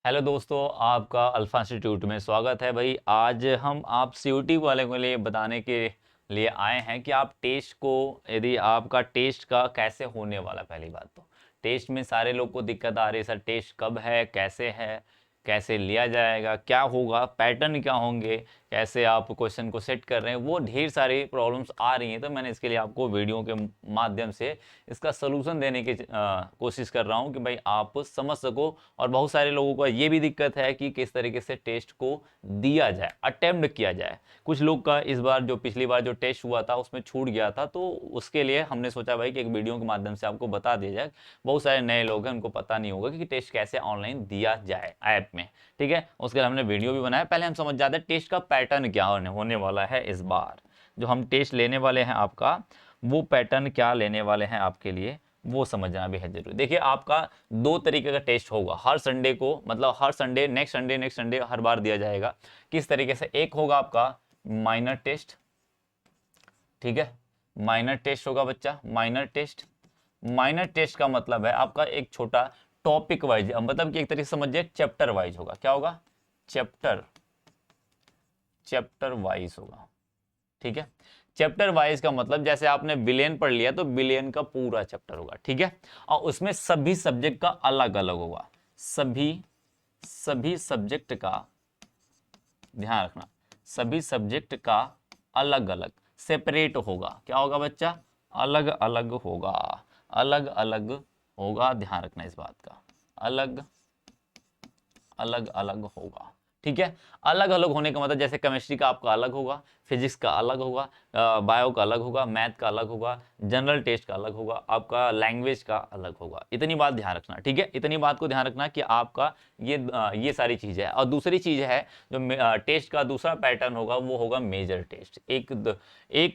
Hello दोस्तों, आपका alpha institute में स्वागत है। भाई आज हम आप सीयूटी वाले के लिए बताने के लिए आए हैं कि आप टेस्ट को, यदि आपका टेस्ट का कैसे होने वाला। पहली बात तो टेस्ट में सारे लोग को दिक्कत आ रही है, सर टेस्ट कब है, कैसे लिया जाएगा, क्या होगा, पैटर्न क्या होंगे, कैसे आप क्वेश्चन को सेट कर रहे हैं, वो ढेर सारी प्रॉब्लम्स आ रही हैं। तो मैंने इसके लिए आपको वीडियो के माध्यम से इसका सलूशन देने की कोशिश कर रहा हूं कि भाई आप समझ सको। और बहुत सारे लोगों को ये भी दिक्कत है कि किस तरीके से टेस्ट को दिया जाए, अटेम्प्ट किया जाए। कुछ लोग का इस बार जो पिछली बार जो टेस्ट हुआ था उसमें छूट गया था, तो उसके लिए हमने सोचा भाई कि एक वीडियो के माध्यम से आपको बता दिया जाए। बहुत सारे नए लोग हैं, उनको पता नहीं होगा कि टेस्ट कैसे ऑनलाइन दिया जाए ऐप में। ठीक है, उसके लिए हमने वीडियो भी बनाया। पहले हम समझ जाते हैं टेस्ट का पैटर्न क्या होने वाला है। इस बार जो हम टेस्ट लेने वाले हैं आपका, वो पैटर्न क्या लेने वाले हैं आपके लिए, वो समझना भी है जरूरी। देखिए, आपका दो तरीके का टेस्ट होगा हर संडे को, मतलब हर संडे, नेक्स्ट संडे हर बार दिया जाएगा। किस तरीके से? एक होगा आपका माइनर टेस्ट। ठीक है, माइनर टेस्ट होगा बच्चा, माइनर टेस्ट। माइनर टेस्ट का मतलब है आपका एक छोटा टॉपिक वाइज, मतलब कि एक तरीके से समझिए चैप्टर वाइज होगा। क्या होगा? चैप्टर वाइज होगा। ठीक है, चैप्टर वाइज का मतलब जैसे आपने बिलियन पढ़ लिया तो बिलियन का पूरा चैप्टर होगा। ठीक है, और उसमें सभी सब्जेक्ट का अलग अलग होगा। सभी सब्जेक्ट का ध्यान रखना, सभी सब्जेक्ट का अलग अलग सेपरेट होगा। क्या होगा बच्चा? अलग अलग होगा, अलग अलग होगा। ध्यान रखना इस बात का, अलग अलग अलग होगा। ठीक है, अलग अलग होने का मतलब जैसे केमिस्ट्री का आपका अलग होगा, फिजिक्स का अलग होगा, बायो का अलग होगा, मैथ का अलग होगा, जनरल टेस्ट का अलग होगा, आपका लैंग्वेज का अलग होगा। इतनी बात ध्यान रखना। ठीक है, इतनी बात को ध्यान रखना कि आपका ये सारी चीजें है। और दूसरी चीज है जो टेस्ट का दूसरा पैटर्न होगा, वो होगा मेजर टेस्ट। एक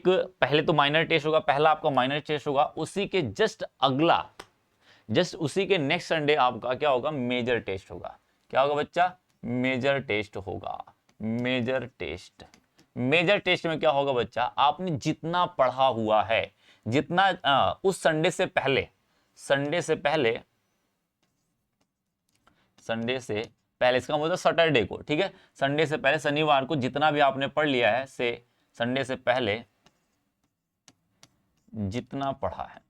पहले तो माइनर टेस्ट होगा, पहला आपका माइनर टेस्ट होगा, उसी के जस्ट उसी के नेक्स्ट संडे आपका क्या होगा? मेजर टेस्ट होगा। क्या होगा बच्चा? मेजर टेस्ट होगा। मेजर टेस्ट, मेजर टेस्ट में क्या होगा बच्चा? आपने जितना पढ़ा हुआ है, जितना उस संडे से पहले, इसका मतलब सैटरडे को। ठीक है, संडे से पहले, शनिवार को जितना भी आपने पढ़ लिया है, से संडे से पहले जितना पढ़ा है,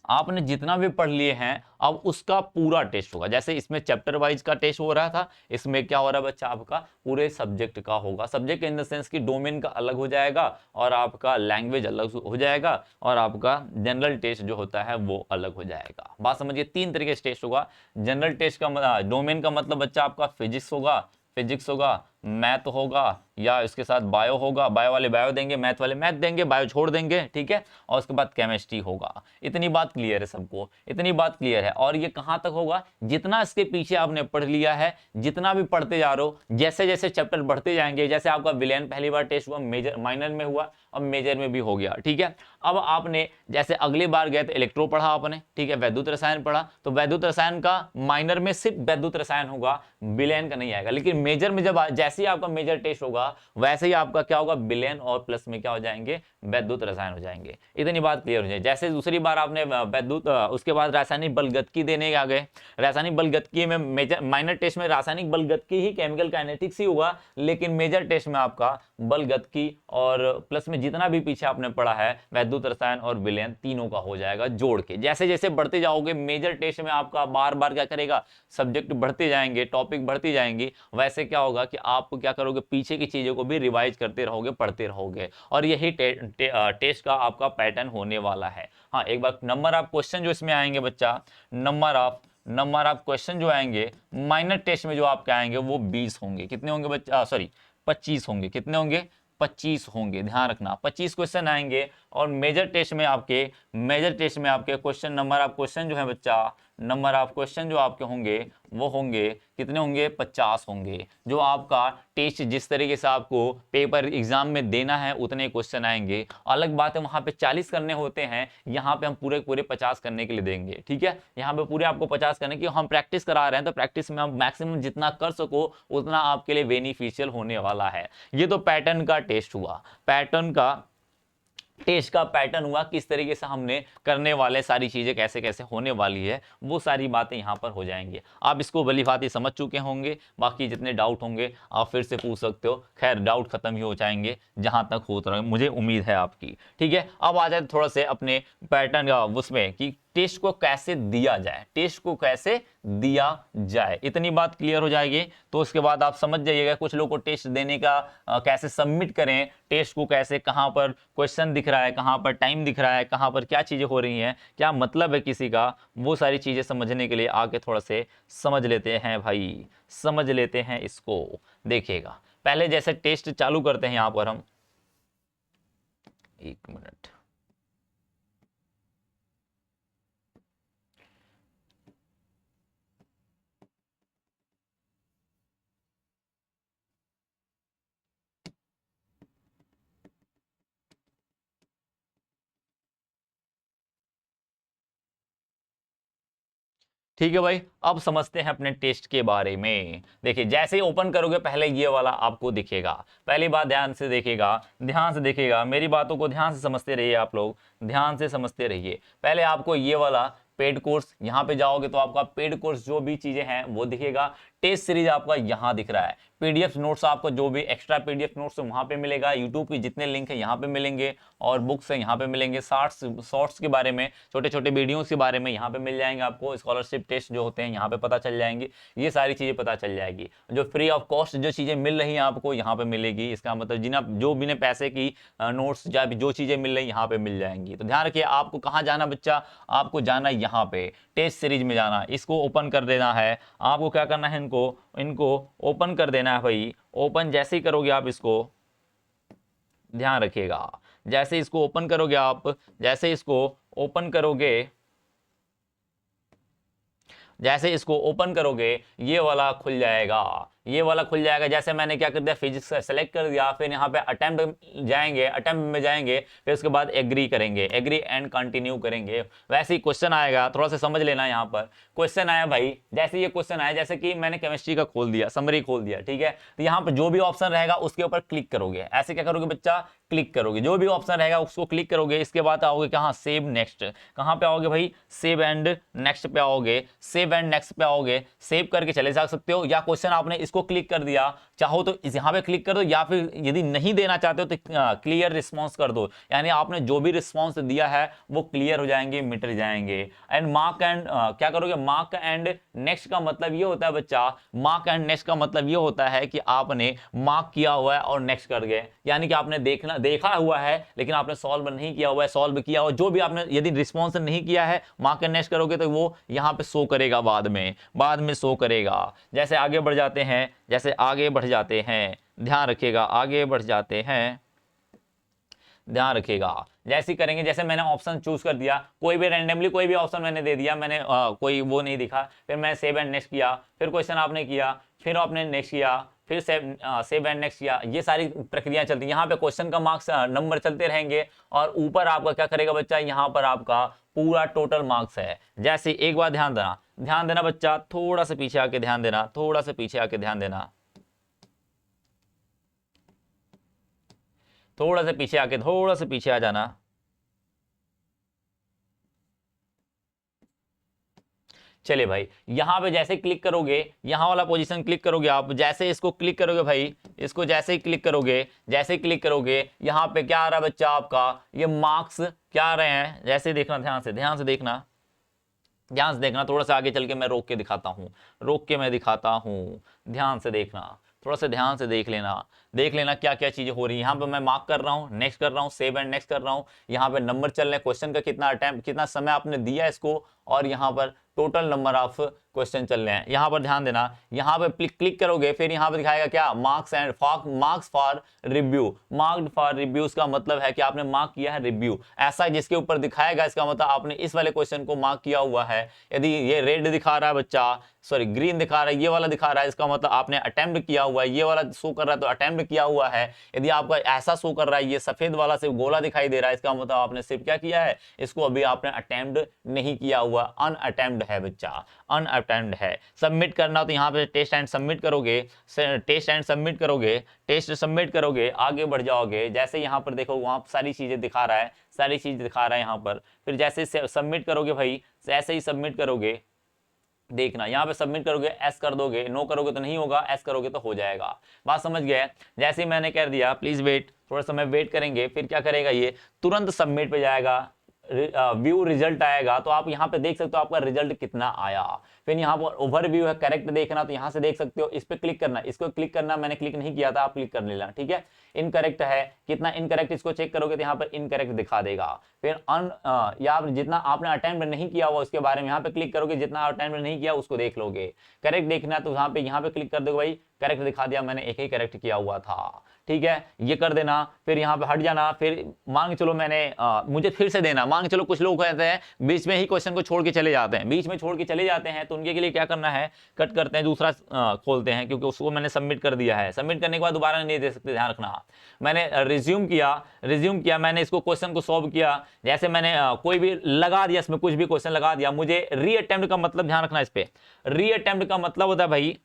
आपने जितना भी पढ़ लिए हैं, अब उसका पूरा टेस्ट होगा। जैसे इसमें चैप्टर वाइज का टेस्ट हो रहा था, इसमें क्या हो रहा है बच्चा? आपका पूरे सब्जेक्ट का होगा। सब्जेक्ट इन द सेंस की डोमेन का अलग हो जाएगा, और आपका लैंग्वेज अलग हो जाएगा, और आपका जनरल टेस्ट जो होता है वो अलग हो जाएगा। बात समझिए, तीन तरीके से टेस्ट होगा। जनरल टेस्ट का डोमेन का मतलब बच्चा आपका फिजिक्स होगा, मैथ होगा, या इसके साथ बायो होगा। बायो वाले बायो देंगे, मैथ वाले मैथ देंगे, बायो छोड़ देंगे। ठीक है, और उसके बाद केमिस्ट्री होगा। इतनी बात क्लियर है सबको? इतनी बात क्लियर है। और ये कहां तक होगा? जितना इसके पीछे आपने पढ़ लिया है, जितना भी पढ़ते जा रहे हो, जैसे जैसे चैप्टर बढ़ते जाएंगे, जैसे आपका विलेन पहली बार टेस्ट हुआ, मेजर माइनर में हुआ, और मेजर में भी हो गया। ठीक है, अब आपने जैसे अगली बार गए तो इलेक्ट्रो पढ़ा आपने, ठीक है, वैद्युत रसायन पढ़ा, तो वैद्युत रसायन का माइनर में सिर्फ वैद्युत रसायन होगा, विलेन का नहीं आएगा। लेकिन मेजर में जब जैसे ही आपका मेजर टेस्ट होगा, वैसे ही आपका क्या होगा? विलेन और प्लस में क्या हो जाएंगे? वैद्युत रसायन हो जाएंगे। इतनी बात क्लियर हो जाए। जैसे दूसरी बार आपने वैद्युत, उसके बाद रासायनिक बलगतकी देने आ गए। रासायनिक बलगतकी में मेजर माइनर टेस्ट में रासायनिक बलगतकी ही, केमिकल काइनेटिक्स ही होगा, लेकिन मेजर टेस्ट में आपका बलगतकी और प्लस में जितना भी पीछे आपने पढ़ा है, वैद्युत रसायन और विलयन, तीनों का हो जाएगा जोड़ के। जैसे जैसे बढ़ते जाओगे, मेजर टेस्ट में आपका बार बार क्या करेगा? सब्जेक्ट बढ़ते जाएंगे, टॉपिक बढ़ती जाएंगी, वैसे क्या होगा कि आप क्या करोगे? पीछे की चीजों को भी रिवाइज करते रहोगे, पढ़ते रहोगे। और यही टेस्ट का आपका पैटर्न होने वाला है। हाँ, एक बार नंबर ऑफ क्वेश्चन जो इसमें आएंगे बच्चा, नंबर ऑफ क्वेश्चन जो आएंगे माइनर टेस्ट में, जो आपके आएंगे वो 20 होंगे। कितने होंगे बच्चा? सॉरी, 25 होंगे। कितने होंगे? 25 होंगे। ध्यान रखना, 25 क्वेश्चन आएंगे। और मेजर टेस्ट में आपके क्वेश्चन, नंबर ऑफ क्वेश्चन जो है बच्चा, नंबर ऑफ क्वेश्चन जो आपके होंगे, वो होंगे कितने होंगे? 50 होंगे। जो आपका टेस्ट जिस तरीके से आपको पेपर एग्जाम में देना है, उतने क्वेश्चन आएंगे। अलग बात है, वहां पे 40 करने होते हैं, यहाँ पे हम पूरे पूरे 50 करने के लिए देंगे। ठीक है, यहाँ पे पूरे आपको 50 करने की हम प्रैक्टिस करा रहे हैं, तो प्रैक्टिस में हम मैक्सिमम जितना कर सको उतना आपके लिए बेनिफिशियल होने वाला है। ये तो पैटर्न का टेस्ट हुआ। पैटर्न का टेस्ट का पैटर्न हुआ, किस तरीके से हमने करने वाले, सारी चीजें कैसे कैसे होने वाली है, वो सारी बातें यहाँ पर हो जाएंगी। आप इसको भली भांति समझ चुके होंगे। बाकी जितने डाउट होंगे आप फिर से पूछ सकते हो। खैर डाउट खत्म ही हो जाएंगे जहां तक होता रहे, मुझे उम्मीद है आपकी। ठीक है, अब आ जाए थोड़ा से अपने पैटर्न का उसमें कि टेस्ट को कैसे दिया जाए, टेस्ट को कैसे दिया जाए, इतनी बात क्लियर हो जाएगी। तो उसके बाद आप समझ जाइएगा कुछ लोग को टेस्ट देने का कैसे सबमिट करें, टेस्ट को कैसे, कहां पर क्वेश्चन दिख रहा है, कहां पर टाइम दिख रहा है, कहां पर क्या चीजें हो रही हैं, क्या मतलब है किसी का, वो सारी चीजें समझने के लिए आगे थोड़ा से समझ लेते हैं भाई, समझ लेते हैं इसको। देखिएगा पहले जैसे टेस्ट चालू करते हैं यहां पर हम, एक मिनट, ठीक है भाई। अब समझते हैं अपने टेस्ट के बारे में। देखिए जैसे ही ओपन करोगे पहले ये वाला आपको दिखेगा। पहली बात ध्यान से देखिएगा, ध्यान से देखिएगा, मेरी बातों को ध्यान से समझते रहिए, आप लोग ध्यान से समझते रहिए। पहले आपको ये वाला पेड कोर्स, यहाँ पे जाओगे तो आपका पेड कोर्स जो भी चीजें हैं वो दिखेगा। टेस्ट सीरीज आपका यहाँ दिख रहा है। पीडीएफ नोट्स आपको जो भी एक्स्ट्रा पीडीएफ नोट्स वहां पे मिलेगा। यूट्यूब की जितने लिंक है यहाँ पे मिलेंगे और बुक्स है यहाँ पे मिलेंगे। शॉर्ट्स के बारे में, छोटे छोटे वीडियोस के बारे में यहाँ पे मिल जाएंगे आपको। स्कॉलरशिप टेस्ट जो होते हैं यहाँ पे पता चल जाएंगे। ये सारी चीजें पता चल जाएगी। जो फ्री ऑफ कॉस्ट जो चीजें मिल रही हैं आपको यहाँ पे मिलेगी। इसका मतलब जिना जो बिना पैसे की नोट्स या जो चीजें मिल रही यहाँ पे मिल जाएंगी। तो ध्यान रखिए आपको कहाँ जाना बच्चा, आपको जाना यहाँ पे टेस्ट सीरीज में जाना। इसको ओपन कर देना है। आपको क्या करना है, इनको ओपन कर देना है भाई। ओपन जैसे ही करोगे आप इसको, ध्यान रखिएगा, जैसे इसको ओपन करोगे आप, जैसे इसको ओपन करोगे, जैसे इसको ओपन करोगे ये वाला खुल जाएगा, ये वाला खुल जाएगा। जैसे मैंने क्या कर दिया, फिजिक्स का सेलेक्ट कर दिया, फिर यहाँ पे अटेम्प्ट जाएंगे, अटेम्प्ट में जाएंगे, फिर उसके बाद एग्री करेंगे, एग्री एंड कंटिन्यू करेंगे। वैसे ही क्वेश्चन आएगा, थोड़ा सा समझ लेना। यहाँ पर क्वेश्चन आया भाई, जैसे ये क्वेश्चन आया, जैसे कि मैंने केमिस्ट्री का खोल दिया, समरी खोल दिया, ठीक है। तो यहाँ पर जो भी ऑप्शन रहेगा उसके ऊपर क्लिक करोगे। ऐसे क्या करोगे बच्चा, क्लिक करोगे, जो भी ऑप्शन रहेगा उसको क्लिक करोगे। इसके बाद आओगे कहाँ, सेव नेक्स्ट। कहाँ पे आओगे भाई, सेव एंड नेक्स्ट पे आओगे। सेव एंड नेक्स्ट पे आओगे, सेव करके चले जा सकते हो, या क्वेश्चन आपने इसको क्लिक कर दिया, चाहो तो इस यहाँ पे क्लिक कर दो, या फिर यदि नहीं देना चाहते हो तो क्लियर रिस्पॉन्स कर दो। यानी आपने जो भी रिस्पॉन्स दिया है वो क्लियर हो जाएंगे, मिट जाएंगे। एंड मार्क एंड क्या करोगे, मार्क एंड नेक्स्ट का मतलब ये होता है बच्चा, मार्क एंड नेक्स्ट का मतलब ये होता है कि आपने मार्क किया हुआ है और नेक्स्ट कर गए। यानी कि आपने देखा हुआ है लेकिन आपने सॉल्व नहीं किया हुआ है, सॉल्व किया हुआ जो भी आपने यदि रिस्पॉन्स नहीं किया है, मार्क एंड नेक्स्ट करोगे तो वो यहाँ पे शो करेगा, बाद में शो करेगा। जैसे आगे बढ़ जाते हैं, जैसे आगे बढ़ जाते हैं, ध्यान रखिएगा, आगे बढ़ जाते हैं, ध्यान रखिएगा। जैसे ही करेंगे, जैसे मैंने ऑप्शन चूज कर दिया, कोई भी रैंडमली कोई भी ऑप्शन मैंने दे दिया, मैंने कोई वो नहीं दिखा, फिर मैं सेव एंड नेक्स्ट किया, फिर क्वेश्चन आपने किया, फिर आपने नेक्स्ट किया, फिर सेव एंड नेक्स्ट किया। ये सारी प्रक्रिया चलती है। यहाँ पे क्वेश्चन का मार्क्स नंबर चलते रहेंगे और ऊपर आपका क्या करेगा बच्चा, यहाँ पर आपका पूरा टोटल मार्क्स है। जैसे एक बार ध्यान देना बच्चा, थोड़ा सा पीछे आके ध्यान देना, थोड़ा सा पीछे आके ध्यान देना, थोड़ा सा पीछे आके, थोड़ा सा पीछे आ जाना। चलिए भाई, यहां पे जैसे क्लिक करोगे, यहां वाला पोजीशन क्लिक करोगे आप, जैसे इसको क्लिक करोगे भाई, इसको जैसे ही क्लिक करोगे, जैसे ही क्लिक करोगे, यहां पे क्या आ रहा है बच्चा आपका, ये मार्क्स क्या आ रहे हैं, जैसे देखना, ध्यान से देखना, ध्यान से देखना। थोड़ा सा आगे चल के मैं रोक के दिखाता हूं, ध्यान से देखना, थोड़ा सा ध्यान से देख लेना क्या क्या चीजें हो रही है। यहाँ पे मैं मार्क कर रहा हूँ, नेक्स्ट कर रहा हूँ, सेव एंड नेक्स्ट कर रहा हूँ। यहाँ पे नंबर चल रहे हैं, क्वेश्चन का कितना अटेम्प्ट, कितना समय आपने दिया इसको, और यहाँ पर टोटल नंबर ऑफ क्वेश्चन चल रहे हैं। यहाँ पर ध्यान देना, यहाँ पे क्लिक करोगे, फिर यहाँ पे दिखाएगा क्या, marks for review. Marked for reviews का मतलब है कि आपने मार्क किया है रिव्यू, ऐसा जिसके ऊपर दिखाएगा, इसका मतलब आपने इस वाले क्वेश्चन को मार्क किया हुआ है। यदि ये रेड दिखा रहा है बच्चा, सॉरी ग्रीन दिखा रहा है, ये वाला दिखा रहा है, इसका मतलब आपने अटेम्प्ट किया हुआ है। ये वाला शो कर रहा है तो अटेम्प्ट किया हुआ है। यदि आपका ऐसा शो कर रहा है, ये सफेद वाला सिर्फ गोला दिखाई दे रहा है, इसका मतलब आपने सिर्फ क्या किया है, इसको अभी आपने अटेम्प्ट नहीं किया हुआ, अनअटेम्प्ट है बच्चा, अनअटेम्प्ट है। सबमिट करना तो यहाँ पे टेस्ट एंड सबमिट करोगे, टेस्ट एंड सबमिट करोगे, टेस्ट सबमिट करोगे, आगे बढ़ जाओगे। जैसे यहाँ पर देखो वहाँ सारी चीजें दिखा रहा है, सारी चीज दिखा रहा है यहाँ पर। फिर जैसे सबमिट करोगे भाई, ऐसे ही सबमिट करोगे, देखना यहाँ पे सबमिट करोगे एस कर दोगे, नो करोगे तो नहीं होगा, एस करोगे तो हो जाएगा। बात समझ गए? जैसे ही मैंने कर दिया, प्लीज वेट, थोड़ा समय वेट करेंगे, फिर क्या करेगा ये, तुरंत सबमिट पे जाएगा, व्यू रिजल्ट आएगा। तो आप यहाँ पे देख सकते हो आपका रिजल्ट कितना आया। फिर यहाँ पर ओवरव्यू है, करेक्ट देखना, तो यहाँ से देख सकते हो, इस पे क्लिक करना, इसको क्लिक करना, मैंने क्लिक नहीं किया था, आप क्लिक कर लेना, ठीक है। इनकरेक्ट है, कितना इनकरेक्ट, इसको चेक करोगे तो यहाँ पर इनकरेक्ट दिखा देगा। फिर या जितना आपने अटेम्प्ट नहीं किया हुआ उसके बारे में यहाँ पे क्लिक करोगे, जितना अटेम्प्ट नहीं किया उसको देख लोगे। करेक्ट देखना तो यहाँ पे क्लिक कर दोगे, भाई करेक्ट दिखा दिया, मैंने एक ही करेक्ट किया हुआ था, ठीक है, ये कर देना। फिर यहाँ पे हट जाना, फिर मांग चलो मैंने मुझे फिर से देना, मांग चलो कुछ लोग कहते हैं बीच में ही क्वेश्चन को छोड़ के चले जाते हैं, बीच में छोड़ के चले जाते हैं, तो उनके लिए क्या करना है, कट करते हैं, दूसरा खोलते हैं, क्योंकि उसको मैंने सबमिट कर दिया है। सबमिट करने के बाद दोबारा नहीं दे सकते, ध्यान रखना। मैंने रिज्यूम किया, मैंने इसको क्वेश्चन को सॉल्व किया, जैसे मैंने कोई भी लगा दिया, इसमें कुछ भी क्वेश्चन लगा दिया, मुझे रीअटेम्प्ट का मतलब ध्यान रखना, इस पे रीअटेम्प्ट का मतलब होता है भाई,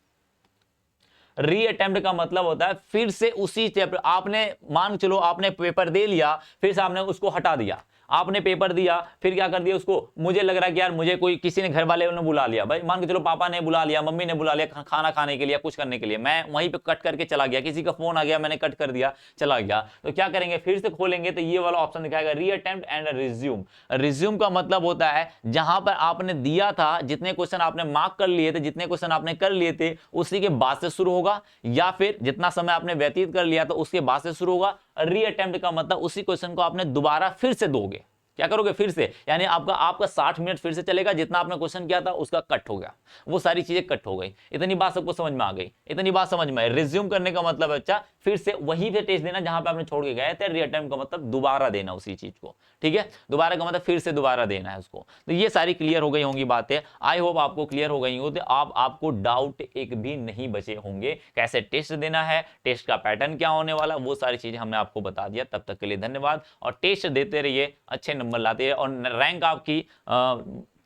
रीअटेम्प्ट का मतलब होता है फिर से उसी चैप्टर, आपने मान चलो आपने पेपर दे लिया, फिर से आपने उसको हटा दिया, आपने पेपर दिया, फिर क्या कर दिया उसको, मुझे लग रहा है कि यार मुझे कोई किसी ने घर वाले ने बुला लिया, भाई मान के चलो पापा ने बुला लिया, मम्मी ने बुला लिया खाना खाने के लिए, कुछ करने के लिए, मैं वहीं पे कट करके चला गया, किसी का फोन आ गया, मैंने कट कर दिया, चला गया, तो क्या करेंगे, फिर से खोलेंगे तो ये वाला ऑप्शन दिखाएगा रीअटेम्प्ट एंड रिज्यूम। रिज्यूम का मतलब होता है जहां पर आपने दिया था, जितने क्वेश्चन आपने मार्क कर लिए थे, जितने क्वेश्चन आपने कर लिए थे, उसी के बाद से शुरू होगा, या फिर जितना समय आपने व्यतीत कर लिया था उसके बाद से शुरू होगा। रीअटेम्प्ट का मतलब उसी क्वेश्चन को आपने दोबारा फिर से दोगे, क्या करोगे, फिर से, यानी आपका 60 मिनट फिर से चलेगा, जितना आपने क्वेश्चन किया था उसका कट हो गया, वो सारी चीजें कट हो गई। इतनी बात सबको समझ में आ गई, इतनी बात समझ में आई। रिज्यूम करने का मतलब अच्छा फिर से वही पे टेस्ट देना जहां पे आपने छोड़ के गए थे। रीअटेम्प्ट का मतलब दोबारा देना उसी चीज को, ठीक है, दोबारा का मतलब फिर से दोबारा देना है उसको। तो ये सारी क्लियर हो गई होंगी बातें, आई होप आपको क्लियर हो गई हो, तो आपको डाउट एक भी नहीं बचे होंगे, कैसे टेस्ट देना है, टेस्ट का पैटर्न क्या होने वाला, वो सारी चीजें हमने आपको बता दिया। तब तक के लिए धन्यवाद, और टेस्ट देते रहिए, अच्छे नंबर लाते रहिए, और रैंक आपकी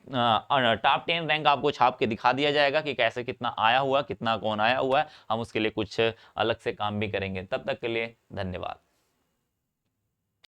टॉप 10 रैंक आपको छाप के दिखा दिया जाएगा कि कैसे कितना आया हुआ, कितना कौन आया हुआ है, हम उसके लिए कुछ अलग से काम भी करेंगे। तब तक के लिए धन्यवाद।